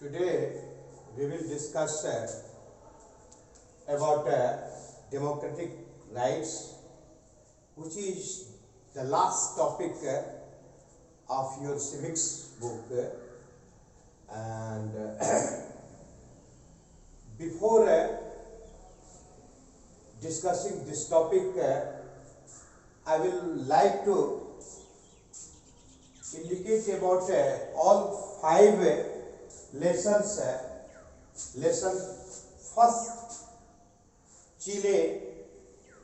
Today we will discuss about democratic rights, which is the last topic of your civics book. And before discussing this topic, I will like to indicate about all five lessons. Lesson first, Chile,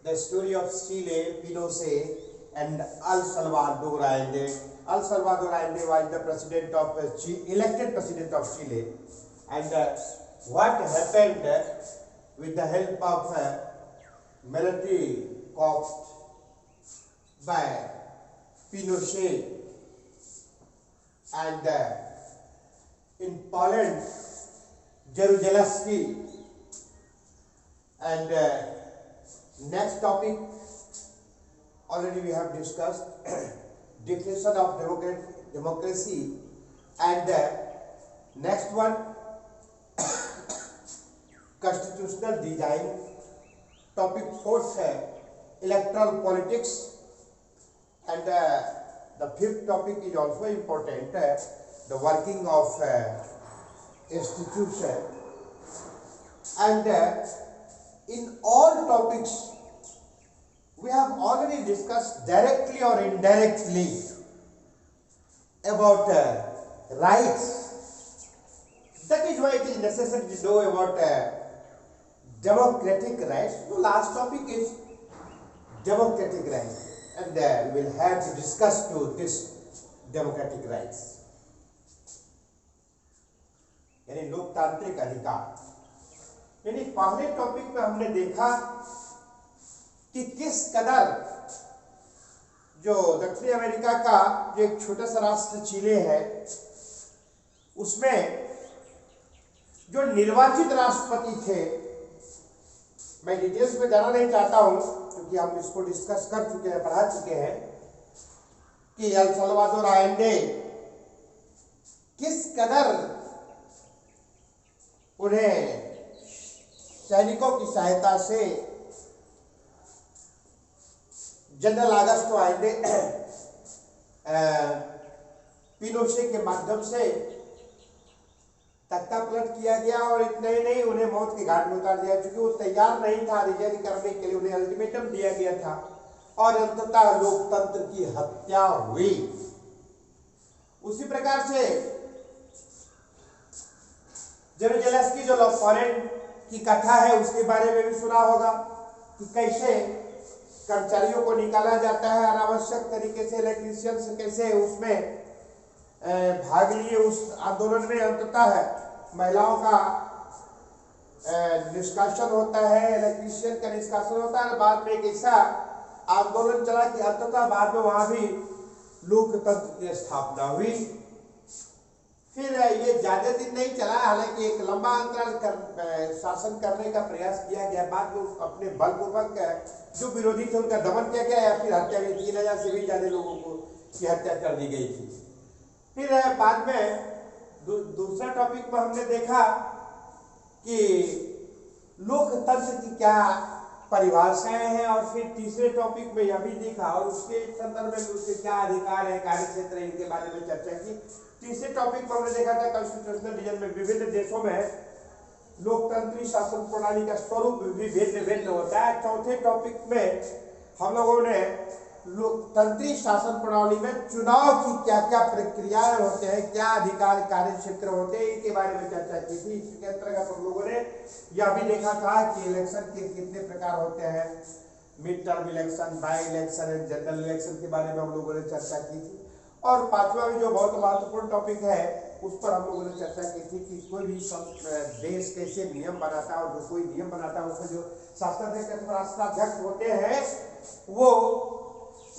the story of Chile, Pinochet and El Salvador Allende. El Salvador Allende was the president of elected president of Chile, and what happened with the help of military coup by Pinochet. And in Poland, Jaruzelski. And next topic, already we have discussed, Declaration of Democracy. And next one, Constitutional Design. Topic fourth, Electoral Politics. And the fifth topic is also important, the working of institution. And in all topics, we have already discussed directly or indirectly about rights. That is why it is necessary to know about democratic rights. So last topic is democratic rights. And we will have to discuss to this democratic rights, यानी लोकतांत्रिक अधिकार. यानी पहले topic में हमने देखा कि किस कदर जो दक्षिण अमेरिका का जो एक छोटा सा राष्ट्र चिले है, उसमें जो निर्वाचित राष्ट्रपति थे, मैं डिटेल्स में जाना नहीं चाहता हूं क्योंकि हम इसको डिस्कस कर चुके हैं, पढ़ा चुके हैं कि एल साल्वाडोर आलेंडे किस कदर उन्हें सैनिकों की सहायता से जनरल ऑगस्टो आलेंडे पिनोशे के माध्यम से तख्ता पलट किया गया और इतना ही नहीं, उन्हें मौत के घाट में उतार दिया क्योंकि वो तैयार नहीं था रिजाइन करने के लिए. उन्हें अल्टीमेटम दिया गया था और अंततः लोकतंत्र की हत्या हुई. उसी प्रकार से जारुजेलस्की जो पोलैंड की कथा है उसके बारे में भी सुना होगा कि कैसे कर्मचारियों को निकाला जाता है अनावश्यक तरीके से, इलेक्ट्रीशियंस कैसे उसमें भाग लिए उस आंदोलन में. अंततः महिलाओं का निष्कासन होता है, इलेक्ट्रीशियन का निष्कासन होता है. बाद में एक ऐसा आंदोलन चला कि अंततः बाद में वहां भी लोकतंत्र की स्थापना हुई. फिर ये ज्यादा दिन नहीं चला, हालांकि एक लंबा अंतराल शासन करने का प्रयास किया गया. बाद में अपने बलपूर्वक जो विरोधी थे उनका दमन किया गया या फिर हत्या की 3000 से भी ज्यादा लोगों को की हत्या कर दी गई थी. फिर बाद में दूसरा टॉपिक में हमने देखा कि लोकतंत्र की क्या परिभाषाएं हैं और फिर तीसरे टॉपिक में यह भी देखा और उसके संदर्भ में उसके क्या अधिकार है, कार्य क्षेत्र है, इनके बारे में चर्चा की. तीसरे टॉपिक में हमने देखा था कॉन्स्टिट्यूशनल डिजाइन में विभिन्न देशों में लोकतंत्री शासन प्रणाली का स्वरूप भी भिन्न होता है. चौथे टॉपिक में हम लोगों ने लोकतंत्री शासन प्रणाली में चुनाव की क्या क्या प्रक्रियाएं होते हैं, क्या अधिकार कार्य क्षेत्र होते हैं, इनके बारे में चर्चा की थी. इसके अंतर्गत हम लोगों ने यह भी देखा था कि इलेक्शन के कितने प्रकार होते हैं, mid term election, by election and general election के बारे में हम लोगों ने चर्चा की थी. और पांचवा भी जो बहुत महत्वपूर्ण टॉपिक है उस पर हम लोगों ने चर्चा की थी कि कोई भी देश कैसे नियम बनाता है और जो कोई नियम बनाता है उसमें जो शासनाध्यक्ष अथवा राष्ट्राध्यक्ष होते हैं वो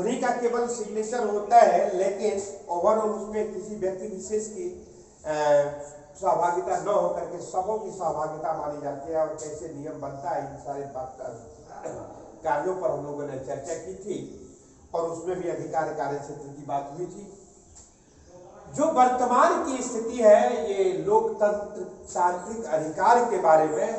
उन्हीं का केवल सिग्नेचर होता है, लेकिन ओवरऑल उसमें किसी व्यक्ति विशेष की सहभागिता न होकर के सबों की सहभागिता मानी जाती है और कैसे नियम बनता है, इन सारे कार्यों पर हम लोगों ने चर्चा की थी और उसमें भी अधिकार कार्य क्षेत्र की बात हुई थी. जो वर्तमान की स्थिति है ये लोकतंत्र तांत्रिक अधिकार के बारे में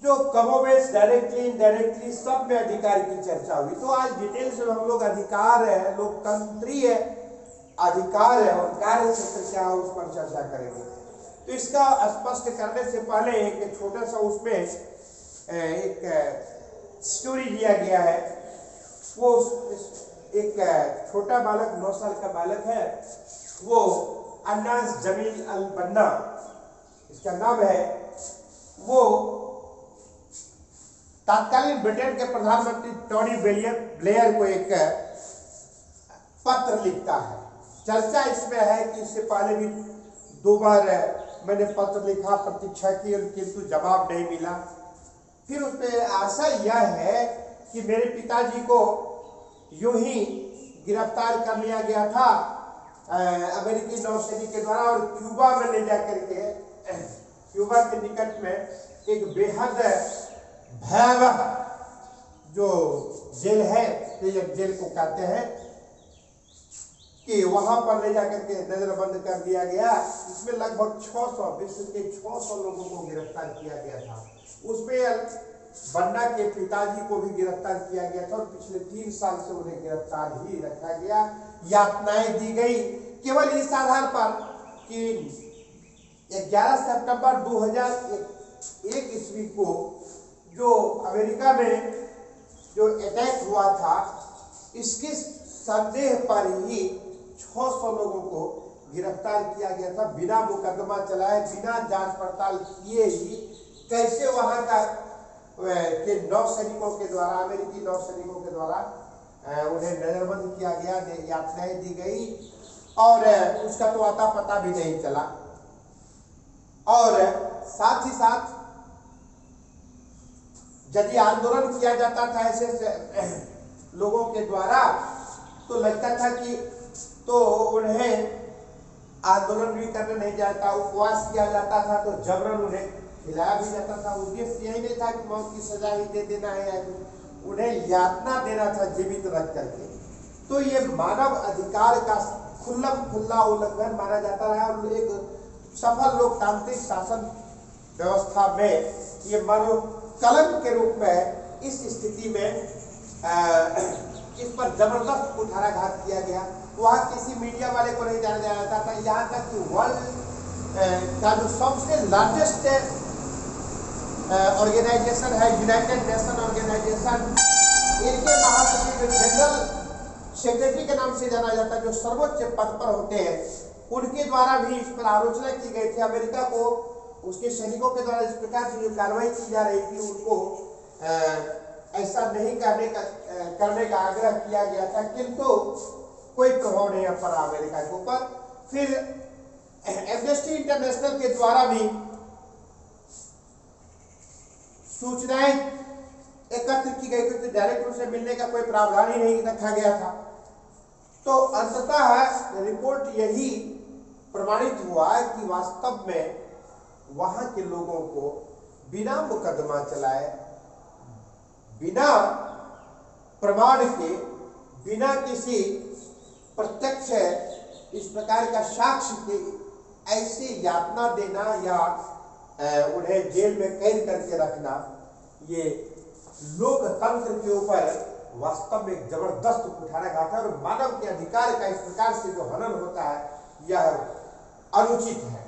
जो कमोबेश डायरेक्टली इनडायरेक्टली सब में अधिकार की चर्चा हुई। तो आज डिटेल से हम लोग अधिकार है, लोकतंत्रीय अधिकार है और कार्य क्षेत्र क्या है उस पर चर्चा करेंगे। तो इसका स्पष्ट करने से पहले एक छोटा सा उसमें एक स्टोरी दिया गया है। वो एक छोटा बालक 9 साल का बालक है, वो अन्नास जमील अल बन्ना इसका नाम है। वो तत्कालीन ब्रिटेन के प्रधानमंत्री टोनी ब्लेयर को एक पत्र लिखता है। चर्चा इसमें है कि इससे पहले भी 2 बार मैंने पत्र लिखा, प्रतीक्षा की, किंतु जवाब नहीं मिला। फिर उसमें आशा यह है कि मेरे पिताजी को यूं ही गिरफ्तार कर लिया गया था अमेरिकी नौसेना के द्वारा और क्यूबा में ले जाकर के, क्यूबा के निकट में एक बेहद भयावह जो जेल है, जेल को कहते हैं, कि वहां पर ले जाकर के नजरबंद कर दिया गया। इसमें लगभग 600 विश्व के 600 लोगों को गिरफ्तार किया गया था। उसमें बन्ना के पिताजी को भी गिरफ्तार किया गया था और पिछले 3 साल से उन्हें गिरफ्तार ही रखा गया। यातनाएं दी गई केवल इस आधार पर कि 11 सितंबर 2001 ईस्वी को जो अमेरिका में जो अटैक हुआ था, इसके संदेह पर ही 600 लोगों को गिरफ्तार किया गया था, बिना मुकदमा चलाए, बिना जांच पड़ताल किए ही। कैसे वहां का के नौसैनिकों के द्वारा, अमेरिकी नौसैनिकों के द्वारा उन्हें नजरबंद किया गया, यातनाएं दी गई और उसका तो आता पता भी नहीं चला। और साथ ही साथ यदि आंदोलन किया जाता था ऐसे लोगों के द्वारा तो लगता था कि तो उन्हें आंदोलन भी करने नहीं जाता, उपवास किया जाता था तो जबरन उन्हें खिलाया भी जाता था। उद्देश्य यही नहीं था कि मौत की सजा ही दे देना है, उन्हें यातना देना था जीवित रख करके। तो ये मानव अधिकार का खुल्ला उल्लंघन माना जाता है और एक सफल लोकतांत्रिक शासन व्यवस्था में ये मानो कलंक के रूप में इस स्थिति में इस पर जबरदस्त कुठाराघात किया गया। वहाँ किसी मीडिया वाले को नहीं जाना जाता था, यहाँ तक कि वर्ल्ड का जो सबसे लार्जेस्ट ऑर्गेनाइजेशन है, यूनाइटेड नेशन ऑर्गेनाइजेशन, इनके महासचिव जनरल सेक्रेटरी के नाम से जाना जाता है, जो सर्वोच्च पद पर होते हैं, उनके द्वारा भी इस पर आलोचना की गई थी। अमेरिका को उसके सैनिकों के द्वारा इस प्रकार से जो कार्रवाई की जा रही थी उनको ऐसा नहीं करने का आग्रह किया गया था, किंतु कोई प्रभाव नहीं पड़ा अमेरिका के ऊपर। फिर एम्नेस्टी इंटरनेशनल के द्वारा भी सूचनाएं एकत्र की गई थी, डायरेक्ट उनसे मिलने का कोई प्रावधान ही नहीं रखा गया था। तो अंततः रिपोर्ट यही प्रमाणित हुआ कि वास्तव में वहां के लोगों को बिना मुकदमा चलाए, बिना प्रमाण के, बिना किसी प्रत्यक्ष इस प्रकार का साक्ष्य के ऐसे यातना देना या उन्हें जेल में कैद करके रखना, ये लोकतंत्र के ऊपर वास्तव में जबरदस्त कुठाराघात है और मानव के अधिकार का इस प्रकार से जो हनन होता है यह अनुचित है।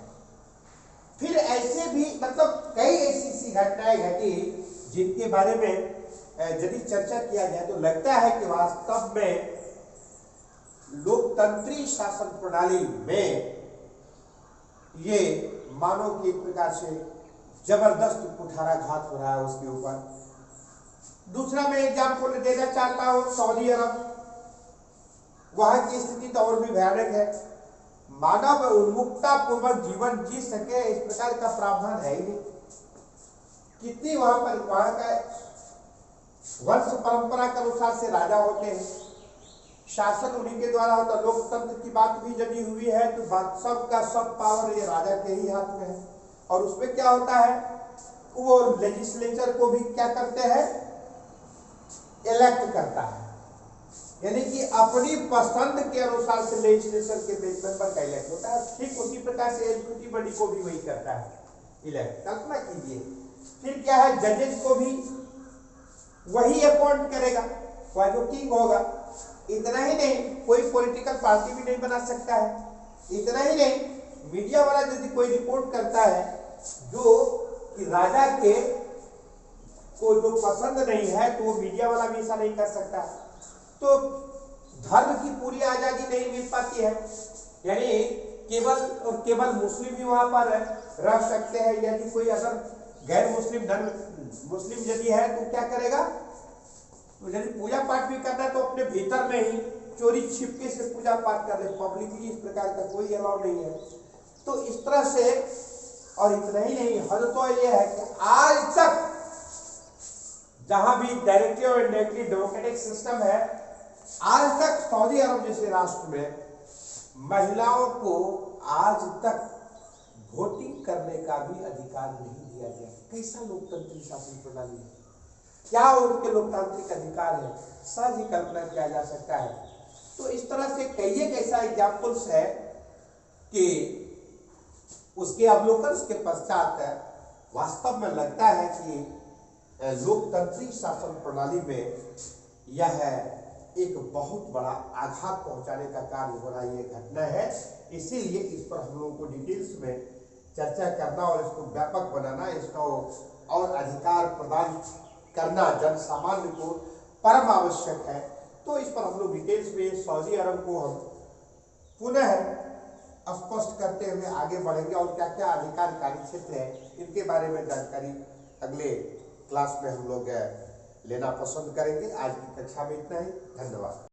फिर ऐसे भी मतलब कई ऐसी घटनाएं घटी जिनके बारे में यदि चर्चा किया जाए तो लगता है कि वास्तव में लोकतंत्री शासन प्रणाली में ये मानव के एक प्रकार से जबरदस्त कुठाराघात हो रहा है उसके ऊपर। दूसरा मैं एग्जाम्पल देना चाहता हूं, सऊदी अरब, वहां की स्थिति तो और भी भयानक है। मानव उन्मुखता पूर्वक जीवन जी सके इस प्रकार का प्रावधान है ही नहीं। कितनी वहां का वंश परंपरा के अनुसार से राजा होते हैं, शासन उन्हीं के द्वारा होता। लोकतंत्र की बात भी यदि हुई है तो बात सबका सब पावर ये राजा के ही हाथ में है। और उसमें क्या होता है, वो लेजिस्लेचर को भी क्या करते हैं, इलेक्ट करता है। यानी कि अपनी पसंद के अनुसार से लेजिस्लेशन के मेंबर का इलेक्ट होता है। ठीक उसी प्रकार से एग्जीक्यूटिव बॉडी को भी वही करता है, इलेक्ट। कल्पना कीजिए, फिर क्या है, जजेस को भी वही अपॉइंट करेगा, वह जो किंग होगा। इतना ही नहीं, कोई पॉलिटिकल पार्टी भी नहीं बना सकता है। इतना ही नहीं, मीडिया वाला यदि कोई रिपोर्ट करता है जो कि राजा के को जो पसंद नहीं है, तो वो मीडिया वाला भी ऐसा नहीं कर सकता। तो धर्म की पूरी आजादी नहीं मिल पाती है, यानी केवल और केवल मुस्लिम ही वहां पर रह सकते हैं। यदि कोई अगर गैर मुस्लिम धर्म मुस्लिम यदि है तो क्या करेगा, तो यदि पूजा पाठ भी करना है तो अपने भीतर में ही चोरी छिपके से पूजा पाठ कर ले, पब्लिकली इस प्रकार का कोई अलाउ नहीं है। तो इस तरह से, और इतना ही नहीं, हद तो यह है कि आज तक जहां भी डायरेक्टली और इनडायरेक्टली डेमोक्रेटिक सिस्टम है, आज तक सऊदी अरब जैसे राष्ट्र में महिलाओं को आज तक वोटिंग करने का भी अधिकार नहीं दिया गया। कैसा लोकतांत्रिक शासन प्रणाली है, क्या उनके लोकतांत्रिक अधिकार है, सहज ही कल्पना किया जा सकता है। तो इस तरह से कई एक ऐसा एग्जाम्पल्स है कि उसके अवलोकन के पश्चात वास्तव में लगता है कि लोकतांत्रिक शासन प्रणाली में यह एक बहुत बड़ा आघात पहुंचाने का कार्य हो रहा है, ये घटना है। इसीलिए इस पर हम लोगों को डिटेल्स में चर्चा करना और इसको व्यापक बनाना, इसको और अधिकार प्रदान करना जन सामान्य को परम आवश्यक है। तो इस पर हम लोग डिटेल्स में सऊदी अरब को हम पुनः स्पष्ट करते हुए आगे बढ़ेंगे और क्या क्या अधिकार कार्य क्षेत्र है, इनके बारे में जानकारी अगले क्लास में हम लोग लेना पसंद करेंगे। आज की कक्षा में इतना ही, धन्यवाद।